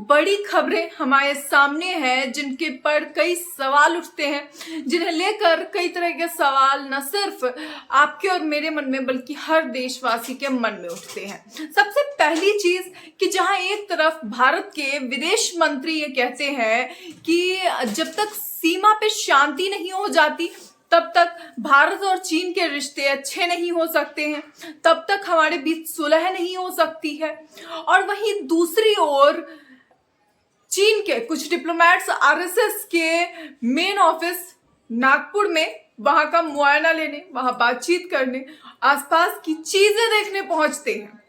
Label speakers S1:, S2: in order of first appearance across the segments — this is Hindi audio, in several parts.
S1: बड़ी खबरें हमारे सामने हैं जिनके पर कई सवाल उठते हैं, जिन्हें लेकर कई तरह के सवाल न सिर्फ आपके और मेरे मन में बल्कि हर देशवासी के मन में उठते हैं। सबसे पहली चीज कि जहां एक तरफ भारत के विदेश मंत्री ये कहते हैं कि जब तक सीमा पे शांति नहीं हो जाती तब तक भारत और चीन के रिश्ते अच्छे नहीं हो सकते हैं, तब तक हमारे बीच सुलह नहीं हो सकती है। और वहीं दूसरी ओर चीन के कुछ डिप्लोमेट्स आरएसएस के मेन ऑफिस नागपुर में वहां का मुआयना लेने, वहां बातचीत करने, आसपास की चीजें देखने पहुंचते हैं।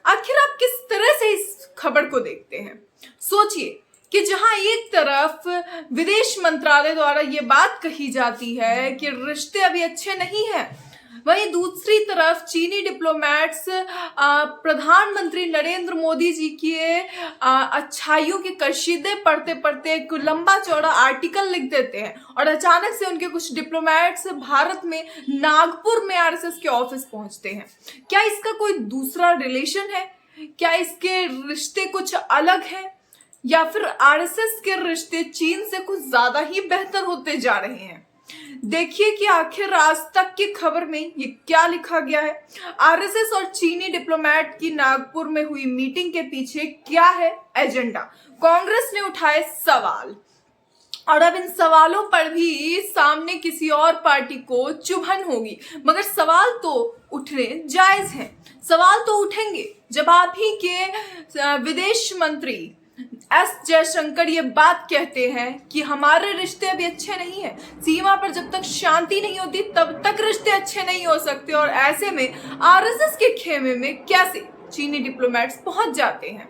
S1: आखिर आप किस तरह से इस खबर को देखते हैं? सोचिए कि जहां एक तरफ विदेश मंत्रालय द्वारा ये बात कही जाती है कि रिश्ते अभी अच्छे नहीं हैं, वहीं दूसरी तरफ चीनी डिप्लोमेट्स प्रधानमंत्री नरेंद्र मोदी जी के अच्छाइयों के कशीदे पढ़ते पढ़ते एक लंबा चौड़ा आर्टिकल लिख देते हैं और अचानक से उनके कुछ डिप्लोमेट्स भारत में नागपुर में आरएसएस के ऑफिस पहुंचते हैं। क्या इसका कोई दूसरा रिलेशन है? क्या इसके रिश्ते कुछ अलग हैं या फिर आरएसएस के रिश्ते चीन से कुछ ज्यादा ही बेहतर होते जा रहे हैं? देखिए कि आखिर आज तक की खबर में ये क्या लिखा गया है। आरएसएस और चीनी डिप्लोमेट की नागपुर में हुई मीटिंग के पीछे क्या है एजेंडा? कांग्रेस ने उठाए सवाल और अब इन सवालों पर भी सामने किसी और पार्टी को चुभन होगी, मगर सवाल तो उठने जायज हैं। सवाल तो उठेंगे जब आप ही के विदेश मंत्री एस जयशंकर ये बात कहते हैं कि हमारे रिश्ते अभी अच्छे नहीं हैं, सीमा पर जब तक शांति नहीं होती तब तक रिश्ते अच्छे नहीं हो सकते। और ऐसे में आरएसएस के खेमे में कैसे चीनी डिप्लोमेट्स पहुंच जाते हैं?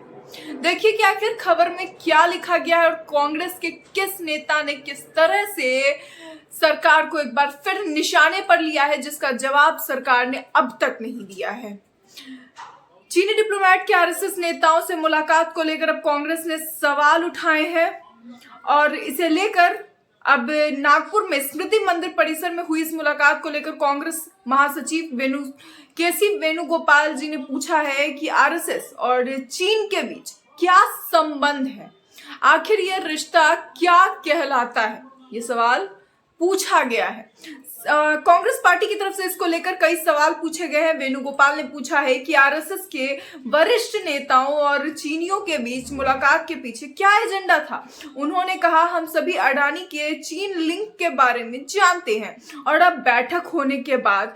S1: देखिए कि आखिर खबर में क्या लिखा गया है और कांग्रेस के किस नेता ने किस तरह से सरकार को एक बार फिर निशाने पर लिया है, जिसका जवाब सरकार ने अब तक नहीं दिया है। चीनी डिप्लोमेट के आरएसएस नेताओं से मुलाकात को लेकर अब कांग्रेस ने सवाल उठाए हैं और इसे लेकर अब नागपुर में स्मृति मंदिर परिसर में हुई इस मुलाकात को लेकर कांग्रेस महासचिव केसी वेणुगोपाल जी ने पूछा है कि आरएसएस और चीन के बीच क्या संबंध है, आखिर यह रिश्ता क्या कहलाता है, ये सवाल पूछा गया है। कांग्रेस पार्टी की तरफ से इसको लेकर कई सवाल पूछे गए हैं। वेणुगोपाल ने पूछा है कि आरएसएस के वरिष्ठ नेताओं और चीनियों के बीच मुलाकात के पीछे क्या एजेंडा था। उन्होंने कहा, हम सभी अडानी के चीन लिंक के बारे में जानते हैं और अब बैठक होने के बाद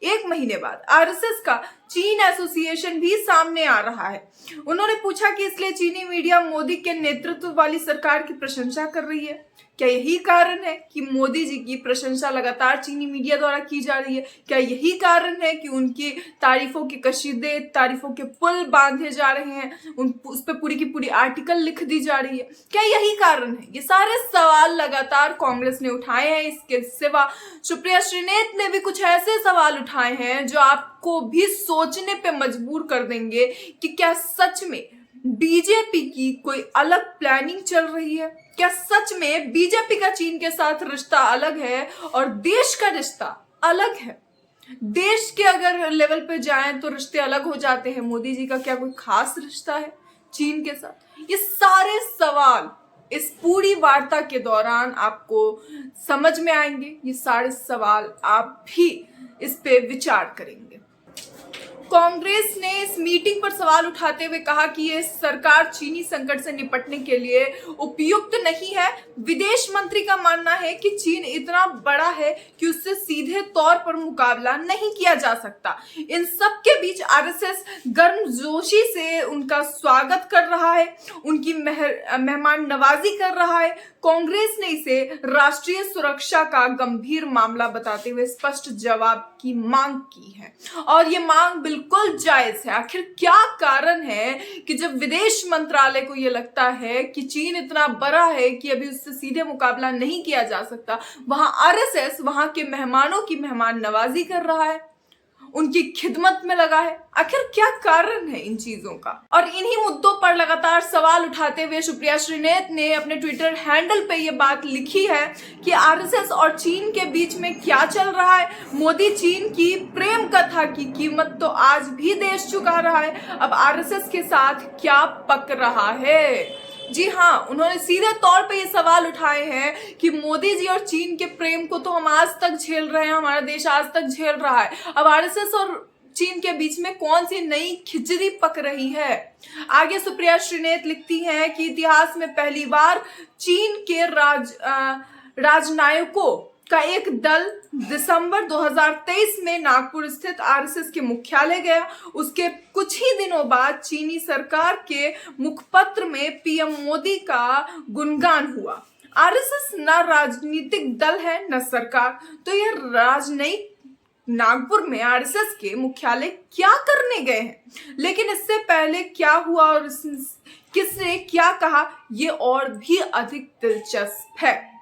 S1: एक महीने बाद आरएसएस का चीन एसोसिएशन भी सामने आ रहा है। उन्होंने पूछा कि इसलिए चीनी मीडिया मोदी के नेतृत्व वाली सरकार की प्रशंसा कर रही है। क्या यही कारण है कि मोदी जी की प्रशंसा लगातार चीनी मीडिया द्वारा की जा रही है? क्या यही कारण है कि उनकी तारीफों के कशीदे, तारीफों के पुल बांधे जा रहे हैं, उस पर पूरी की पूरी आर्टिकल लिख दी जा रही है? क्या यही कारण है? ये सारे सवाल लगातार कांग्रेस ने उठाए हैं। इसके सिवा सुप्रिया श्रीनेत ने भी कुछ ऐसे सवाल उठाए हैं जो आपको भी सोचने पे मजबूर कर देंगे कि क्या सच में बीजेपी की कोई अलग प्लानिंग चल रही है? क्या सच में बीजेपी का चीन के साथ रिश्ता अलग है और देश का रिश्ता अलग है? देश के अगर लेवल पे जाएं तो रिश्ते अलग हो जाते हैं। मोदी जी का क्या कोई खास रिश्ता है चीन के साथ? ये सारे सवाल इस पूरी वार्ता के दौरान आपको समझ में आएंगे। ये सारे सवाल आप भी इस पे विचार करेंगे। कांग्रेस ने इस मीटिंग पर सवाल उठाते हुए कहा कि ये सरकार चीनी संकट से निपटने के लिए उपयुक्त नहीं है। विदेश मंत्री का मानना है कि चीन इतना बड़ा है कि उससे सीधे तौर पर मुकाबला नहीं किया जा सकता। इन सब के बीच आरएसएस गर्मजोशी से उनका स्वागत कर रहा है, उनकी मेहमान नवाजी कर रहा है। कांग्रेस ने इसे राष्ट्रीय सुरक्षा का गंभीर मामला बताते हुए स्पष्ट जवाब की मांग की है और ये मांग बिल्कुल जायज है। आखिर क्या कारण है कि जब विदेश मंत्रालय को यह लगता है कि चीन इतना बड़ा है कि अभी उससे सीधे मुकाबला नहीं किया जा सकता, वहां आरएसएस वहां के मेहमानों की मेहमान नवाजी कर रहा है, उनकी खिदमत में लगा है। आखिर क्या कारण है इन चीजों का? और इन्हीं मुद्दों पर लगातार सवाल उठाते हुए सुप्रिया श्रीनेत ने अपने ट्विटर हैंडल पे ये बात लिखी है कि आरएसएस और चीन के बीच में क्या चल रहा है। मोदी चीन की प्रेम कथा की कीमत तो आज भी देश चुका रहा है, अब आरएसएस के साथ क्या पक रहा है? जी हाँ, उन्होंने सीधे तौर पे ये सवाल उठाए हैं कि मोदी जी और चीन के प्रेम को तो हम आज तक झेल रहे हैं, हमारा देश आज तक झेल रहा है, अब आरएसएस और चीन के बीच में कौन सी नई खिचड़ी पक रही है? आगे सुप्रिया श्रीनेत लिखती हैं कि इतिहास में पहली बार चीन के राजनयिकों का एक दल दिसंबर 2023 में नागपुर स्थित आरएसएस के मुख्यालय गया। उसके कुछ ही दिनों बाद चीनी सरकार के मुखपत्र में पीएम मोदी का गुणगान हुआ। आरएसएस न राजनीतिक दल है न सरकार, तो यह राजनयिक नागपुर में आरएसएस के मुख्यालय क्या करने गए हैं? लेकिन इससे पहले क्या हुआ और किसने क्या कहा, ये और भी अधिक दिलचस्प है।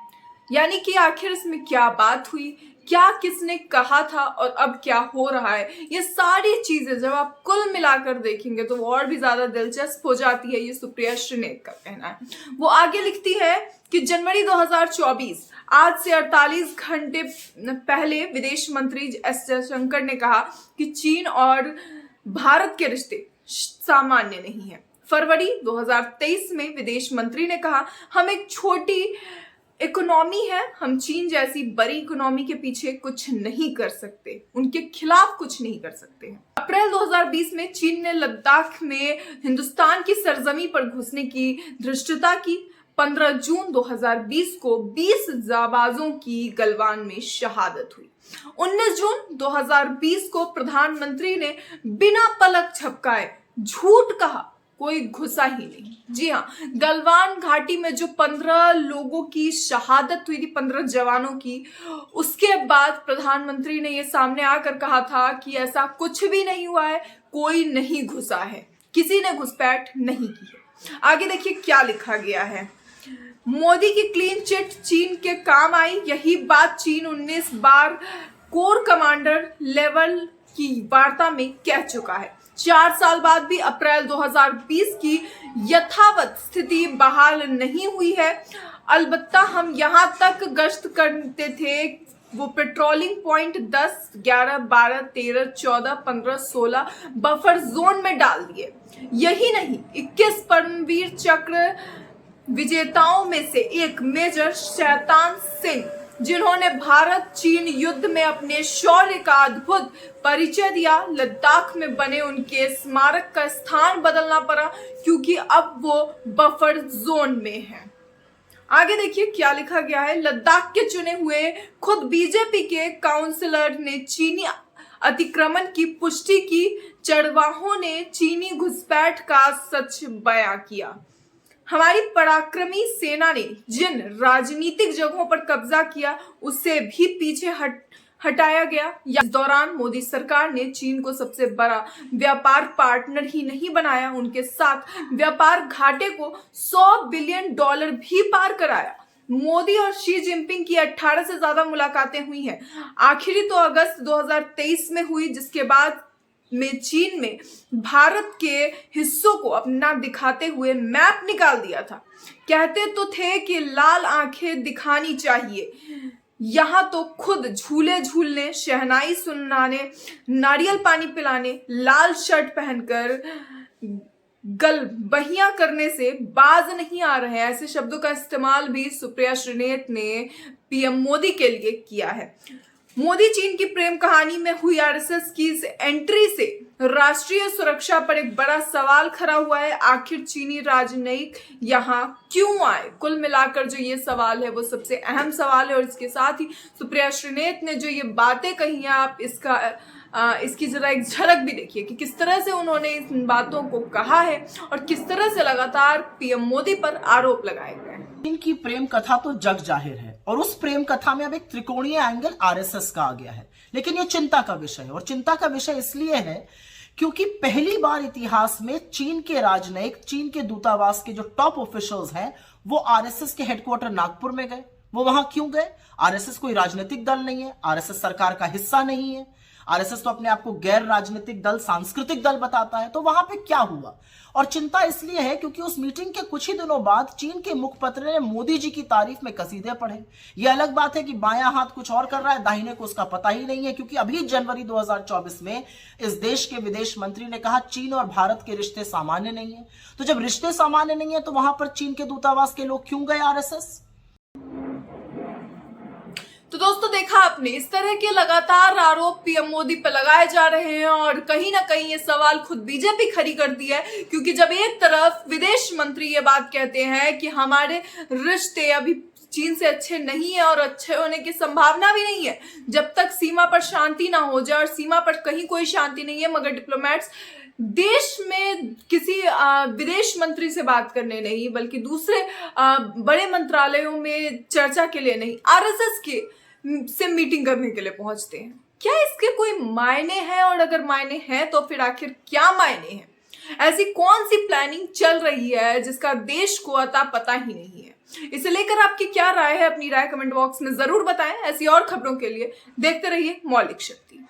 S1: यानी कि आखिर इसमें क्या बात हुई, क्या किसने कहा था और अब क्या हो रहा है, ये सारी चीजें जब आप कुल मिलाकर देखेंगे तो वो और भी ज्यादा दिलचस्प हो जाती है। ये सुप्रिया श्रीनेत का कहना है। वो आगे लिखती है कि जनवरी 2024 आज से 48 घंटे पहले विदेश मंत्री एस जयशंकर ने कहा कि चीन और भारत के रिश्ते सामान्य नहीं है। फरवरी 2023 में विदेश मंत्री ने कहा, हम एक छोटी इकोनॉमी है, हम चीन जैसी बड़ी इकोनॉमी के पीछे कुछ नहीं कर सकते, उनके खिलाफ कुछ नहीं कर सकते हैं। अप्रैल 2020 में चीन ने लद्दाख में हिंदुस्तान की सरजमी पर घुसने की धृष्टता की। 15 जून 2020 को 20 जाबाजों की गलवान में शहादत हुई। 19 जून 2020 को प्रधानमंत्री ने बिना पलक झपकाए झूठ कहा, कोई घुसा ही नहीं। जी हाँ, गलवान घाटी में जो 15 लोगों की शहादत हुई थी, 15 जवानों की, उसके बाद प्रधानमंत्री ने ये सामने आकर कहा था कि ऐसा कुछ भी नहीं हुआ है, कोई नहीं घुसा है, किसी ने घुसपैठ नहीं की है। आगे देखिए क्या लिखा गया है। मोदी की क्लीन चिट चीन के काम आई, यही बात चीन 19 बार कोर कमांडर लेवल की वार्ता में कह चुका है। 4 साल बाद भी अप्रैल 2020 की यथावत स्थिति बहाल नहीं हुई है। अलबत्ता हम यहां तक गश्त करते थे, वो पेट्रोलिंग पॉइंट 10, 11, 12, 13, 14, 15, 16 बफर जोन में डाल दिए। यही नहीं, 21 परमवीर चक्र विजेताओं में से एक मेजर शैतान सिंह, जिन्होंने भारत चीन युद्ध में अपने शौर्य का अद्भुत परिचय दिया, लद्दाख में बने उनके स्मारक का स्थान बदलना पड़ा क्योंकि अब वो बफर जोन में है। आगे देखिए क्या लिखा गया है। लद्दाख के चुने हुए खुद बीजेपी के काउंसलर ने चीनी अतिक्रमण की पुष्टि की। चरवाहों ने चीनी घुसपैठ का सच बयां किया। हमारी पराक्रमी सेना ने जिन राजनीतिक जगहों पर कब्जा किया, उससे भी पीछे हटाया गया। इस दौरान मोदी सरकार ने चीन को सबसे बड़ा व्यापार पार्टनर ही नहीं बनाया, उनके साथ व्यापार घाटे को $100 बिलियन भी पार कराया। मोदी और शी जिनपिंग की 18 से ज्यादा मुलाकातें हुई हैं। आखिरी तो अगस्त 2023 में हुई, जिसके बाद में चीन में भारत के हिस्सों को अपना दिखाते हुए मैप निकाल दिया था। कहते तो थे कि लाल आंखें दिखानी चाहिए, यहाँ तो खुद झूले झूलने, शहनाई सुनाने, नारियल पानी पिलाने, लाल शर्ट पहनकर गलबहियां करने से बाज नहीं आ रहे हैं। ऐसे शब्दों का इस्तेमाल भी सुप्रिया श्रीनेत ने पीएम मोदी के लिए किया है। मोदी चीन की प्रेम कहानी में हुई आरएसएस की इस एंट्री से राष्ट्रीय सुरक्षा पर एक बड़ा सवाल खड़ा हुआ है। आखिर चीनी राजनयिक यहाँ क्यों आए? कुल मिलाकर जो ये सवाल है वो सबसे अहम सवाल है। और इसके साथ ही सुप्रिया श्रीनेत ने जो ये बातें कही हैं, आप इसकी जरा एक झलक भी देखिए कि किस तरह से उन्होंने इन बातों को कहा है और किस तरह से लगातार पीएम मोदी पर आरोप लगाए गए हैं।
S2: इनकी प्रेम कथा तो जग जाहिर है और उस प्रेम कथा में अब एक त्रिकोणीय एंगल आरएसएस का आ गया है। लेकिन ये चिंता का विषय है और चिंता का विषय इसलिए है क्योंकि पहली बार इतिहास में चीन के राजनयिक, चीन के दूतावास के जो टॉप ऑफिशियल्स हैं, वो आरएसएस के हेडक्वार्टर नागपुर में गए। वो वहां क्यों गए? आरएसएस कोई राजनीतिक दल नहीं है, आरएसएस सरकार का हिस्सा नहीं है। आरएसएस तो अपने आप को गैर राजनीतिक दल, सांस्कृतिक दल बताता है। तो वहां पे क्या हुआ? और चिंता इसलिए है क्योंकि उस मीटिंग के कुछ ही दिनों बाद चीन के मुखपत्र ने मोदी जी की तारीफ में कसीदे पढ़े। यह अलग बात है कि बायां हाथ कुछ और कर रहा है, दाहिने को उसका पता ही नहीं है, क्योंकि अभी जनवरी 2024 में इस देश के विदेश मंत्री ने कहा चीन और भारत के रिश्ते सामान्य नहीं है। तो जब रिश्ते सामान्य नहीं है तो वहां पर चीन के दूतावास के लोग क्यों गए आरएसएस?
S1: तो दोस्तों, देखा आपने, इस तरह के लगातार आरोप पीएम मोदी पे लगाए जा रहे हैं और कहीं ना कहीं ये सवाल खुद बीजेपी खड़ी करती है, क्योंकि जब एक तरफ विदेश मंत्री ये बात कहते हैं कि हमारे रिश्ते अभी चीन से अच्छे नहीं है और अच्छे होने की संभावना भी नहीं है जब तक सीमा पर शांति ना हो जाए, और सीमा पर कहीं कोई शांति नहीं है, मगर डिप्लोमेट्स देश में किसी विदेश मंत्री से बात करने नहीं बल्कि दूसरे बड़े मंत्रालयों में चर्चा के लिए नहीं, आरएसएस के से मीटिंग करने के लिए पहुंचते हैं। क्या इसके कोई मायने हैं? और अगर मायने हैं तो फिर आखिर क्या मायने हैं? ऐसी कौन सी प्लानिंग चल रही है जिसका देश को अता पता ही नहीं है? इसे लेकर आपकी क्या राय है? अपनी राय कमेंट बॉक्स में जरूर बताएं। ऐसी और खबरों के लिए देखते रहिए मौलिक शक्ति।